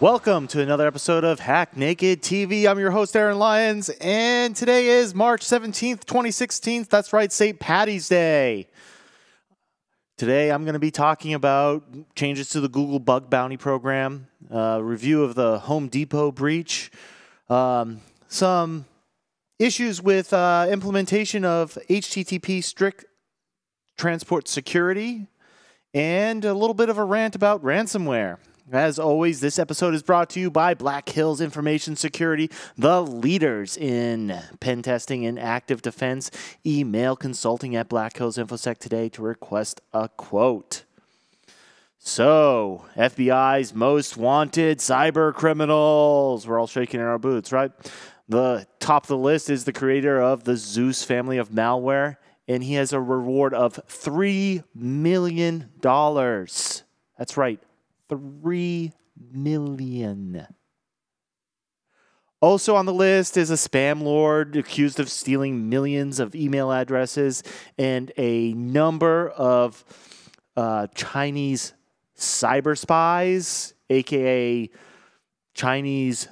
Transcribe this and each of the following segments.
Welcome to another episode of Hack Naked TV. I'm your host, Lyons, and today is March 17th, 2016. That's right, St. Paddy's Day. Today, I'm going to be talking about changes to the Google Bug Bounty Program, review of the Home Depot breach, some issues with implementation of HTTP strict transport security, and a little bit of a rant about ransomware. As always, this episode is brought to you by Black Hills Information Security, the leaders in pen testing and active defense. Email consulting at Black Hills InfoSec today to request a quote. So, FBI's most wanted cyber criminals. We're all shaking in our boots, right? The top of the list is the creator of the Zeus family of malware, and he has a reward of $3 million. That's right. 3 million. Also on the list is a spam lord accused of stealing millions of email addresses and a number of Chinese cyber spies, aka Chinese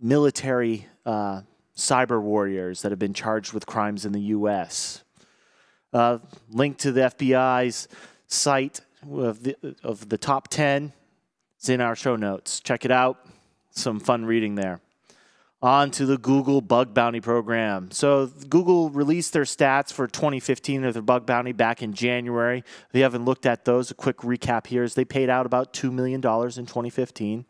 military cyber warriors that have been charged with crimes in the U.S. Link to the FBI's site of the top 10 is in our show notes. Check it out. Some fun reading there. On to the Google Bug Bounty Program. So Google released their stats for 2015 of their bug bounty back in January. If you haven't looked at those, a quick recap here is they paid out about $2 million in 2015,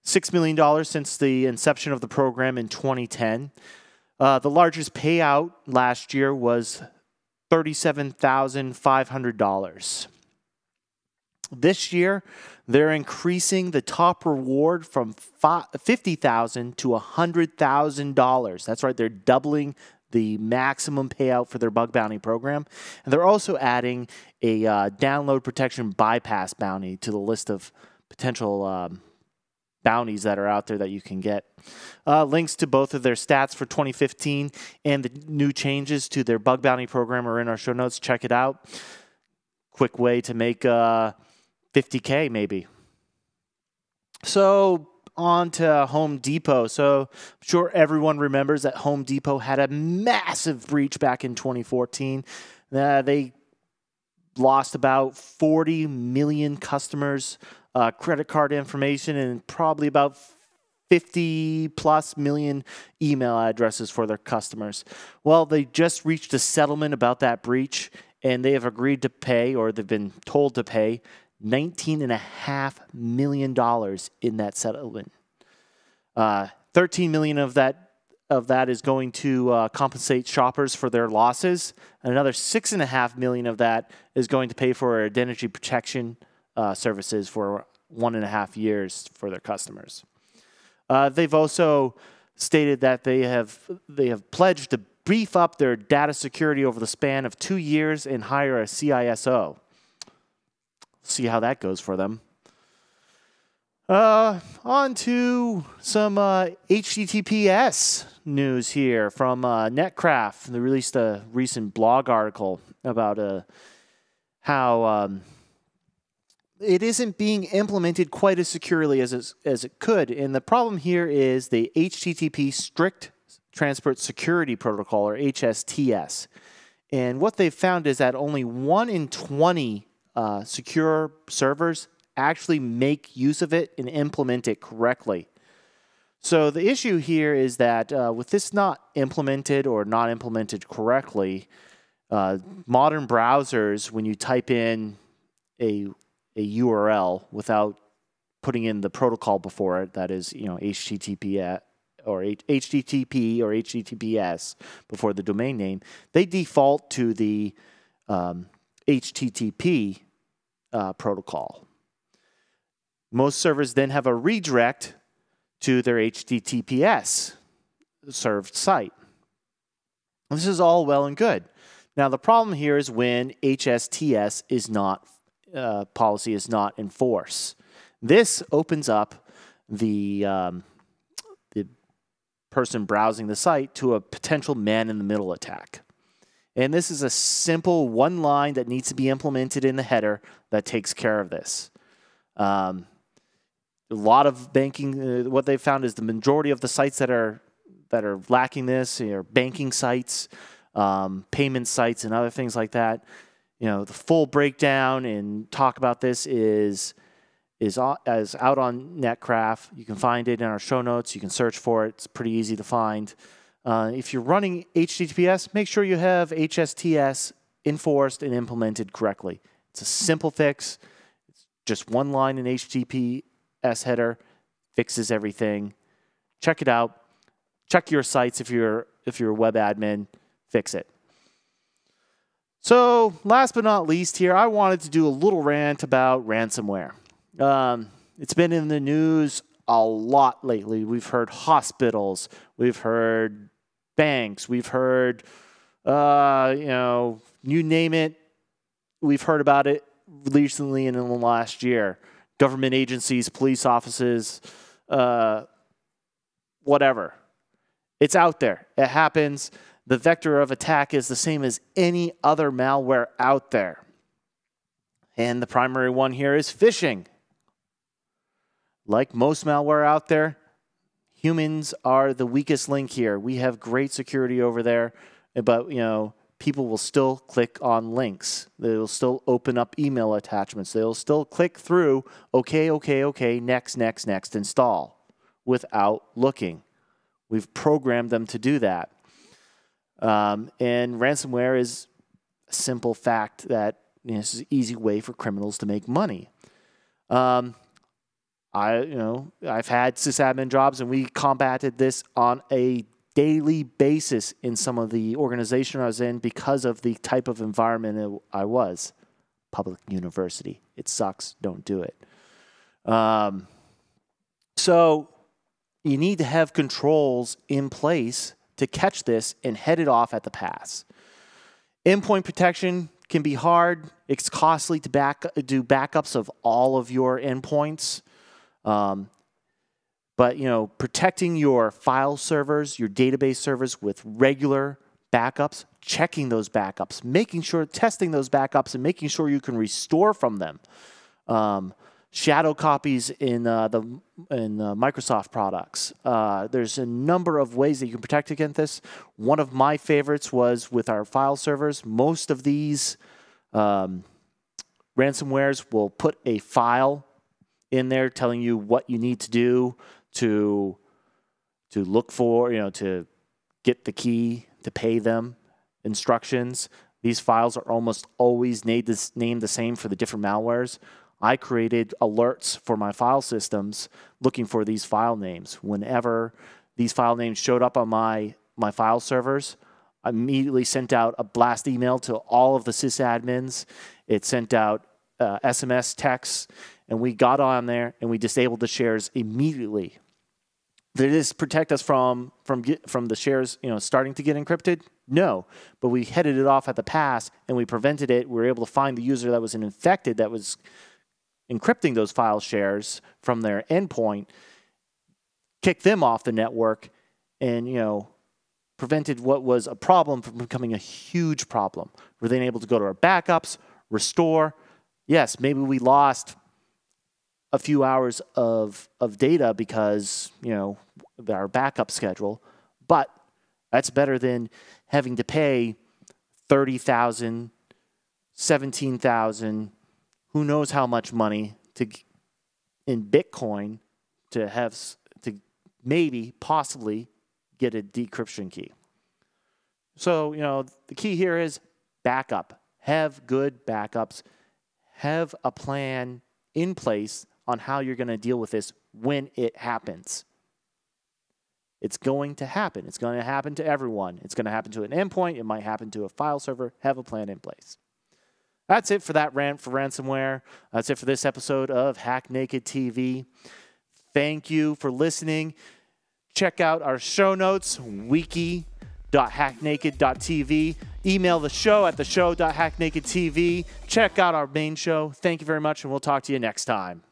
$6 million since the inception of the program in 2010. The largest payout last year was $37,500. This year, they're increasing the top reward from $50,000 to $100,000. That's right, they're doubling the maximum payout for their bug bounty program. And they're also adding a download protection bypass bounty to the list of potential bounties that are out there that you can get. Links to both of their stats for 2015 and the new changes to their bug bounty program are in our show notes. Check it out. Quick way to make $50K maybe. So on to Home Depot. So I'm sure everyone remembers that Home Depot had a massive breach back in 2014. They lost about 40 million customers' credit card information and probably about 50 plus million email addresses for their customers. Well, they just reached a settlement about that breach, and they have agreed to pay, or they've been told to pay, $19.5 million in that settlement. $13 million of that is going to compensate shoppers for their losses. And another $6.5 million of that is going to pay for identity protection services for 1.5 years for their customers. They've also stated that they have pledged to beef up their data security over the span of 2 years and hire a CISO. See how that goes for them. On to some HTTPS news here from Netcraft. They released a recent blog article about how it isn't being implemented quite as securely as it could. And the problem here is the HTTP Strict Transport Security Protocol, or HSTS. And what they've found is that only 1 in 20 secure servers actually make use of it and implement it correctly. So the issue here is that with this not implemented or not implemented correctly, modern browsers, when you type in a URL without putting in the protocol before it, that is, HTTP or HTTPS before the domain name, they default to the HTTP protocol. Most servers then have a redirect to their HTTPS served site. This is all well and good. Now the problem here is when HSTS is not policy is not in force. This opens up the person browsing the site to a potential man-in-the-middle attack. And this is a simple one line that needs to be implemented in the header that takes care of this. A lot of banking, what they found is the majority of the sites that are lacking this are banking sites, payment sites, and other things like that. The full breakdown and talk about this is out on Netcraft. You can find it in our show notes. You can search for it. It's pretty easy to find. If you're running HTTPS, make sure you have HSTS enforced and implemented correctly. It's a simple fix. It's just one line in HTTPS header, fixes everything. Check it out. Check your sites if you're a web admin. Fix it. So last but not least here, I wanted to do a little rant about ransomware. It's been in the news a lot lately. We've heard hospitals. We've heard banks. We've heard, you name it. We've heard about it recently and in the last year. Government agencies, police offices, whatever. It's out there. It happens. The vector of attack is the same as any other malware out there. And the primary one here is phishing. Like most malware out there, humans are the weakest link here. We have great security over there, but people will still click on links. They will still open up email attachments. They will still click through, okay, next, install, without looking. We've programmed them to do that. And ransomware is a simple fact that this is an easy way for criminals to make money. I've had sysadmin jobs, and we combated this on a daily basis in some of the organization I was in because of the type of environment I was. Public university. It sucks. Don't do it. So you need to have controls in place to catch this and head it off at the pass. Endpoint protection can be hard. It's costly to do backups of all of your endpoints. But protecting your file servers, your database servers with regular backups, checking those backups, testing those backups, and making sure you can restore from them. Shadow copies in Microsoft products. There's a number of ways that you can protect against this. One of my favorites was with our file servers. Most of these ransomwares will put a file in there telling you what you need to do to look for, to get the key, to pay them, instructions. These files are almost always named the same for the different malwares. I created alerts for my file systems looking for these file names. Whenever these file names showed up on my file servers, I immediately sent out a blast email to all of the sysadmins. It sent out SMS texts, and we got on there and we disabled the shares immediately. Did this protect us from the shares starting to get encrypted? No, but we headed it off at the pass and we prevented it. We were able to find the user that was infected, that was encrypting those file shares from their endpoint, kick them off the network, and prevented what was a problem from becoming a huge problem. We're then able to go to our backups, restore. Yes, maybe we lost a few hours of data because our backup schedule, but that's better than having to pay $30,000, $17,000, who knows how much money in Bitcoin to maybe possibly get a decryption key. So the key here is backup. Have good backups. Have a plan in place on how you're going to deal with this when it happens. It's going to happen. It's going to happen to everyone. It's going to happen to an endpoint. It might happen to a file server. Have a plan in place. That's it for that rant for ransomware. That's it for this episode of Hack Naked TV. Thank you for listening. Check out our show notes, wiki.hacknaked.tv. Email the show at theshow.hacknakedtv. Check out our main show. Thank you very much, and we'll talk to you next time.